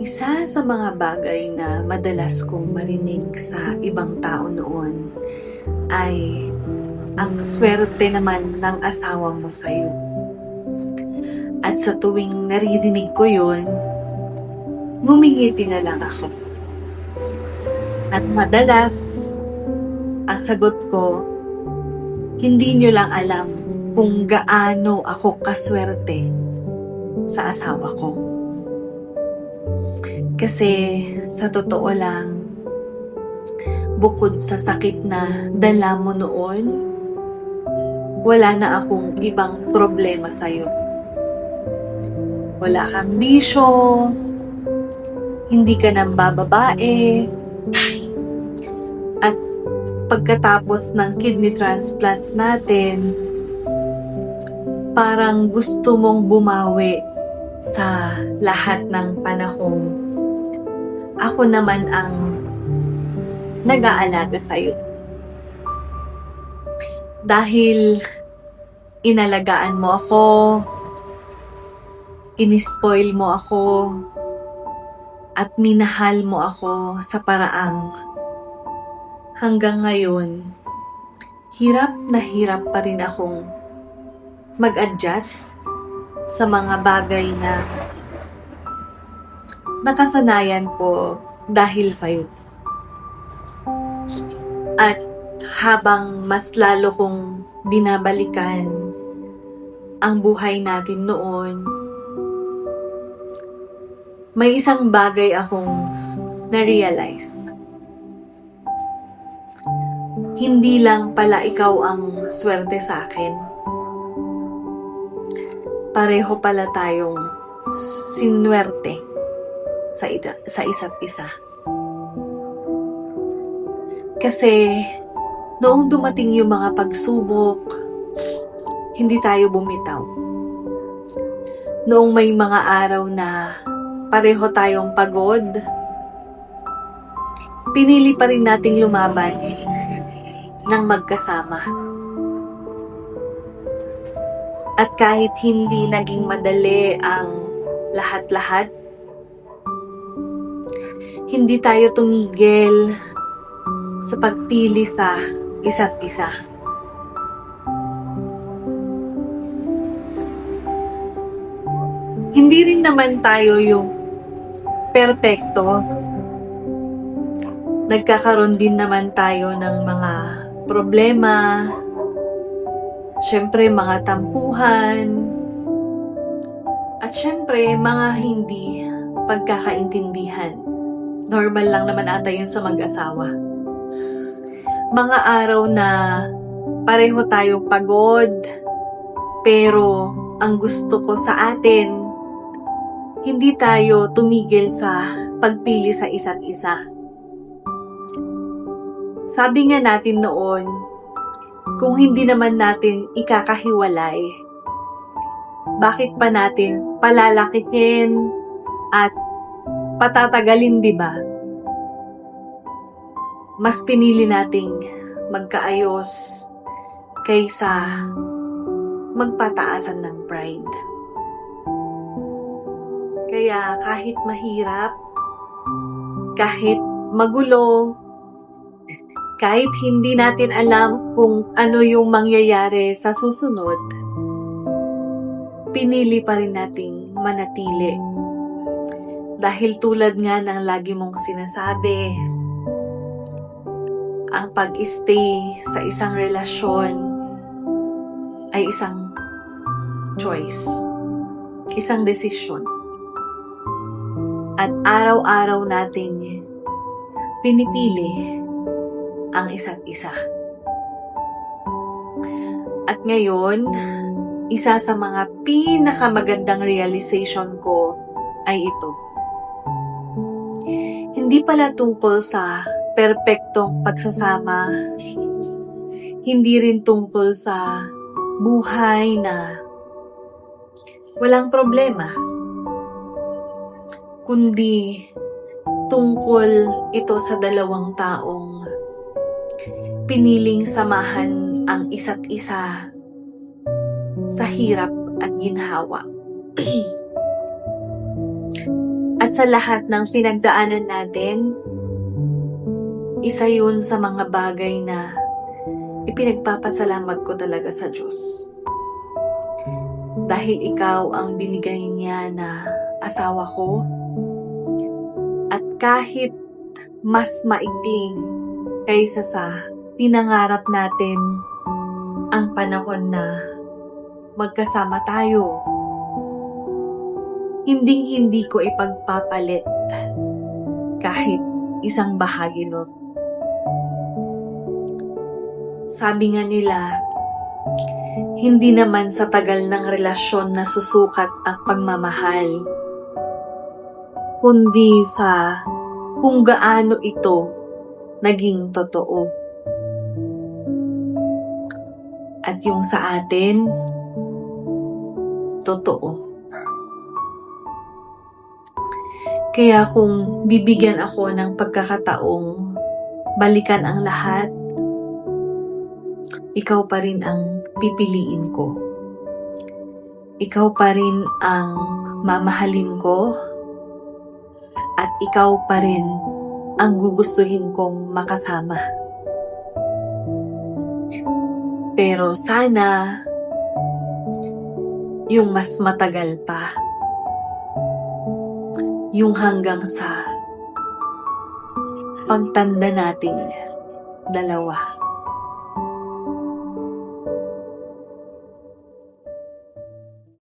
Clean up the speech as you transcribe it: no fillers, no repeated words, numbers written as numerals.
Isa sa mga bagay na madalas kong marinig sa ibang tao noon ay ang swerte naman ng asawa mo sa'yo. At sa tuwing naririnig ko yun, ngumingiti na lang ako. At madalas, ang sagot ko, hindi nyo lang alam kung gaano ako kaswerte sa asawa ko. Kasi sa totoo lang, bukod sa sakit na dala mo noon, wala na akong ibang problema sa'yo. Wala kang bisyo, hindi ka nang bababae, at pagkatapos ng kidney transplant natin, parang gusto mong bumawi sa lahat ng panahon. Ako naman ang nag-aalaga sa'yo. Dahil inalagaan mo ako, inispoil mo ako, at minahal mo ako sa paraang hanggang ngayon, hirap pa rin akong mag-adjust sa mga bagay na nakasanayan ko dahil sa'yo. At habang mas lalo kong binabalikan ang buhay natin noon, may isang bagay akong na-realize. Hindi lang pala ikaw ang swerte sa akin. Pareho pala tayong sinwerte sa isa't isa. Kasi noong dumating yung mga pagsubok, hindi tayo bumitaw. Noong may mga araw na pareho tayong pagod, pinili pa rin nating lumaban ng magkasama. At kahit hindi naging madali ang lahat-lahat, hindi tayo tumigil sa pagpili sa isa't isa. Hindi rin naman tayo yung perpekto. Nagkakaroon din naman tayo ng mga problema, syempre mga tampuhan, at syempre mga hindi pagkakaintindihan. Normal lang naman ata yun sa mag-asawa. Mga araw na pareho tayong pagod, pero ang gusto ko sa atin, hindi tayo tumigil sa pagpili sa isa't isa. Sabi nga natin noon, kung hindi naman natin ikakahiwalay, bakit pa natin palalakihin at patatagalin, di ba? Mas pinili nating magkaayos kaysa magpataasan ng pride. Kaya kahit mahirap, kahit magulo, kahit hindi natin alam kung ano yung mangyayari sa susunod, pinili pa rin nating manatili. Dahil tulad nga ng lagi mong sinasabi, ang pag-stay sa isang relasyon ay isang choice, isang desisyon. At araw-araw nating pinipili ang isa't isa. At ngayon, isa sa mga pinakamagandang realization ko ay ito. Hindi pala tungkol sa perpektong pagsasama, hindi rin tungkol sa buhay na walang problema, kundi tungkol ito sa dalawang taong piniling samahan ang isa't isa sa hirap at ginhawa. At sa lahat ng pinagdaanan natin, isa yun sa mga bagay na ipinagpapasalamat ko talaga sa Diyos. Dahil ikaw ang binigay niya na asawa ko, at kahit mas maikling kaysa sa pinangarap natin ang panahon na magkasama tayo, hindi ko ipagpapalit kahit isang bahagi nun. Sabi nga nila, hindi naman sa tagal ng relasyon na susukat ang pagmamahal, kundi sa kung gaano ito naging totoo. At yung sa atin, totoo. Kaya kung bibigyan ako ng pagkakataong balikan ang lahat, ikaw pa rin ang pipiliin ko. Ikaw pa rin ang mamahalin ko, at ikaw pa rin ang gugustuhin kong makasama. Pero sana yung mas matagal pa. Yung hanggang sa pagtanda nating dalawa.